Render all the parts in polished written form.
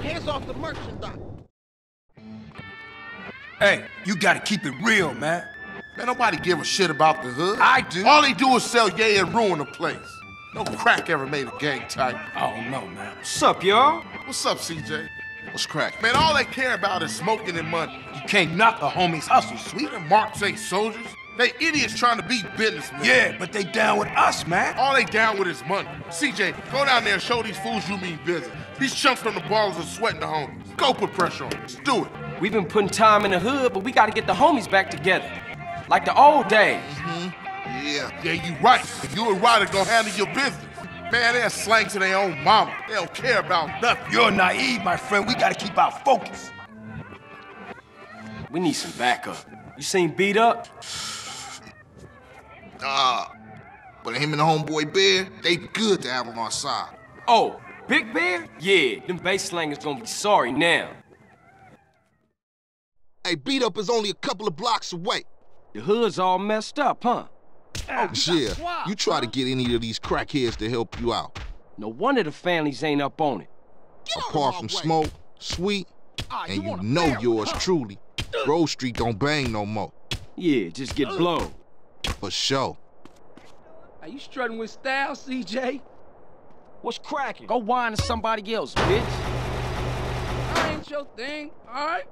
Hands off the merchandise. Hey, you gotta keep it real, man. Man, nobody give a shit about the hood. I do. All they do is sell yay and ruin the place. No crack ever made a gang type. I don't know, man. What's up, y'all? What's up, CJ? What's crack? Man, all they care about is smoking and money. You can't knock a homie's hustle, sweet. Them marks ain't soldiers. They idiots trying to be businessmen. Yeah, but they down with us, man. All they down with is money. CJ, go down there and show these fools you mean business. These chumps from the ballers are sweating the homies. Go put pressure on them. Let's do it. We've been putting time in the hood, but we gotta get the homies back together. Like the old days. Yeah, you right. If you and Ryder gonna handle your business. Man, they're slang to their own mama. They don't care about nothing. You're naive, my friend. We gotta keep our focus. We need some backup. You seen Beat Up? But him and the homeboy Bear, they good to have on our side. Oh, Big Bear? Yeah, them bass slangers gonna be sorry now. Hey, Beat Up is only a couple of blocks away. The hood's all messed up, huh? Oh, yeah. You try to get any of these crackheads to help you out. No wonder the families ain't up on it. Apart from Smoke, Sweet, and you know yours truly, Grove Street don't bang no more. Yeah, just get blown. For sure. Are you strutting with style, CJ? What's cracking? Go whine to somebody else, bitch. That ain't your thing, all right?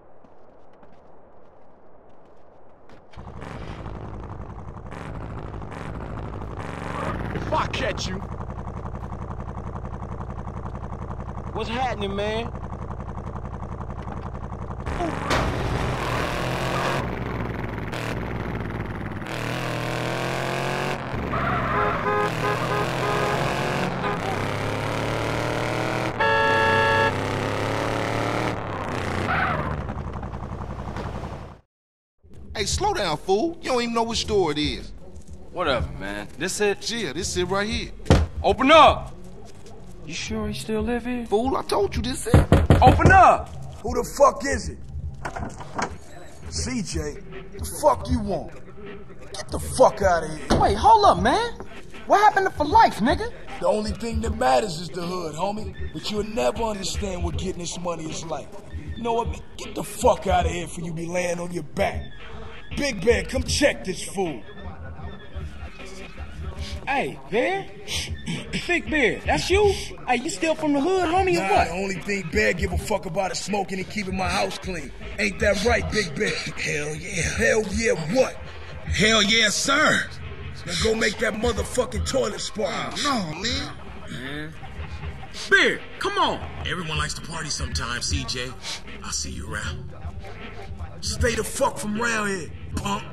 If I catch you... What's happening, man? Hey, slow down, fool. You don't even know which store it is. Whatever, man. This it? Yeah, this it right here. Open up! You sure he still live here? Fool, I told you this it. Open up! Who the fuck is it? CJ, the fuck you want? Get the fuck out of here. Wait, hold up, man. What happened to for life, nigga? The only thing that matters is the hood, homie. But you'll never understand what getting this money is like. You know what, man? Get the fuck out of here before you be laying on your back. Big Bear, come check this fool. Hey, Bear? Big Bear, that's you? Hey, you still from the hood, homie, or what? The only thing Bear give a fuck about is smoking and keeping my house clean. Ain't that right, Big Bear? Hell yeah. Hell yeah, what? Hell yeah, sir. Now go make that motherfucking toilet spark. No, man. Bear, come on. Everyone likes to party sometimes, CJ. I'll see you around. Stay the fuck from around here, punk.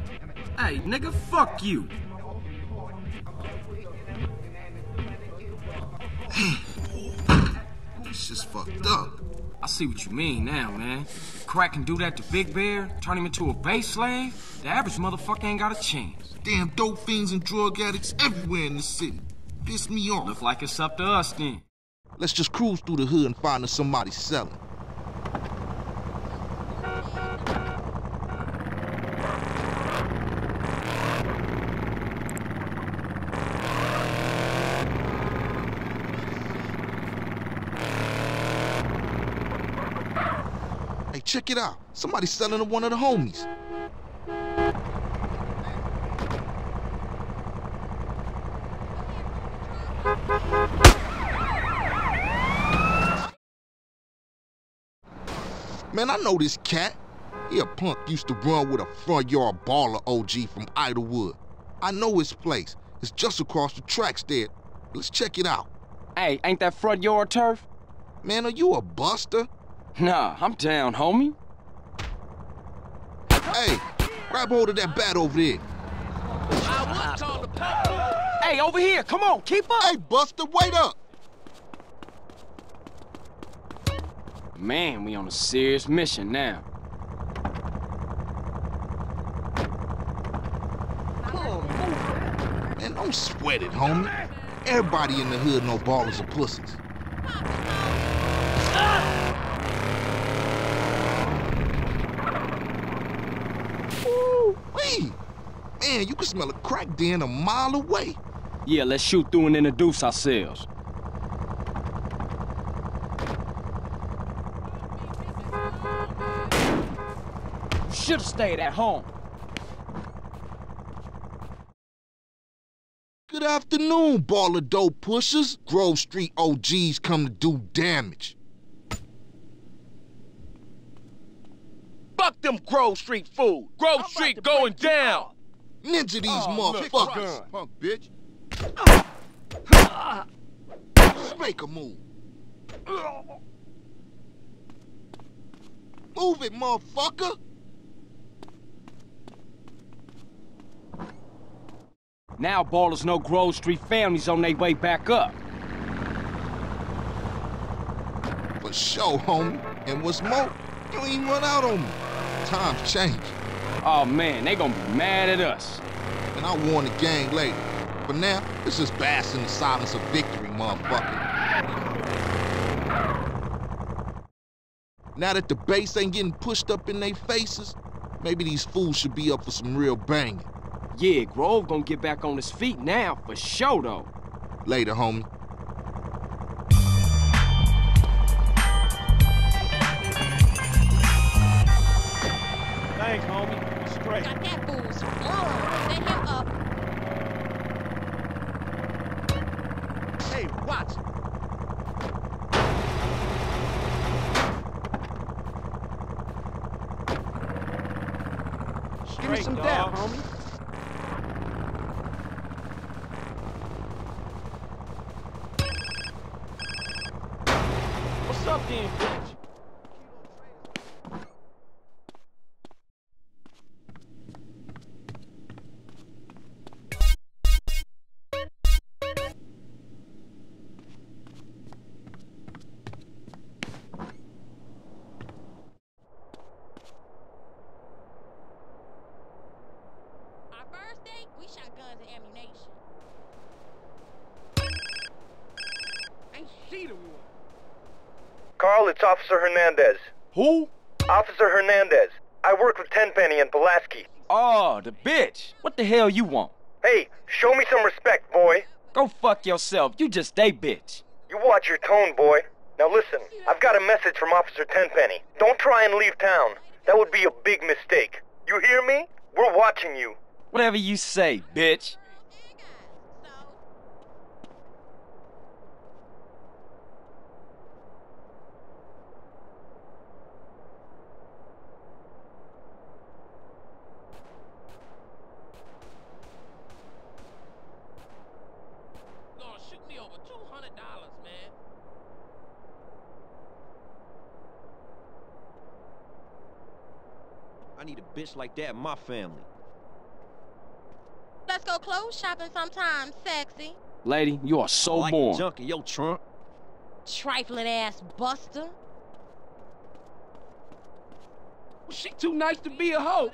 Hey, nigga, fuck you. This shit's fucked up. I see what you mean now, man. If Crack can do that to Big Bear, turn him into a base slave, the average motherfucker ain't got a chance. Damn dope fiends and drug addicts everywhere in the city. Piss me off. Look like it's up to us then. Let's just cruise through the hood and find us somebody selling. Hey, check it out. Somebody's selling to one of the homies. Man, I know this cat. He a punk used to run with a front yard baller OG from Idlewood. I know his place. It's just across the tracks there. Let's check it out. Hey, ain't that front yard turf? Man, are you a buster? Nah, I'm down, homie. Hey, grab hold of that bat over there. Hey, over here, come on, keep up. Hey, Buster, wait up. Man, we on a serious mission now. Man, don't sweat it, homie. Everybody in the hood know ballers are pussies. Ooh-wee. Man, you can smell a crack den a mile away. Yeah, let's shoot through and introduce ourselves. should've stayed at home. Good afternoon, baller dope pushers. Grove Street OGs come to do damage. Fuck them Grove Street fools. Grove Street going down. Ninja these motherfuckers. Punk bitch. Make a move. Move it, motherfucker. Now ballers know Grove Street families on their way back up. For sure, homie. And what's more, you ain't run out on me. Times change. Oh man, they gonna be mad at us. And I'll warn the gang later. For now, let's just bask in the silence of victory, motherfucker. Now that the bass ain't getting pushed up in their faces, maybe these fools should be up for some real banging. Yeah, Grove gonna get back on his feet now, for sure though. Later, homie. Thanks, homie. Straight. Got that fool strong. Set him up. Hey, watch. Give me some dap, homie. What's up, then, bitch? Our first date, we shot guns and ammunition. Ain't she the one? Carl, it's Officer Hernandez. Who? Officer Hernandez. I work with Tenpenny and Pulaski. Oh, the bitch. What the hell you want? Hey, show me some respect, boy. Go fuck yourself. You just a bitch. You watch your tone, boy. Now listen, I've got a message from Officer Tenpenny. Don't try and leave town. That would be a big mistake. You hear me? We're watching you. Whatever you say, bitch. Lord, shoot me over $200, man. I need a bitch like that in my family. Let's go clothes shopping sometime, sexy. Lady, you are so like born. Junk in your trunk. Trifling ass buster. Well, she too nice to be a hoe.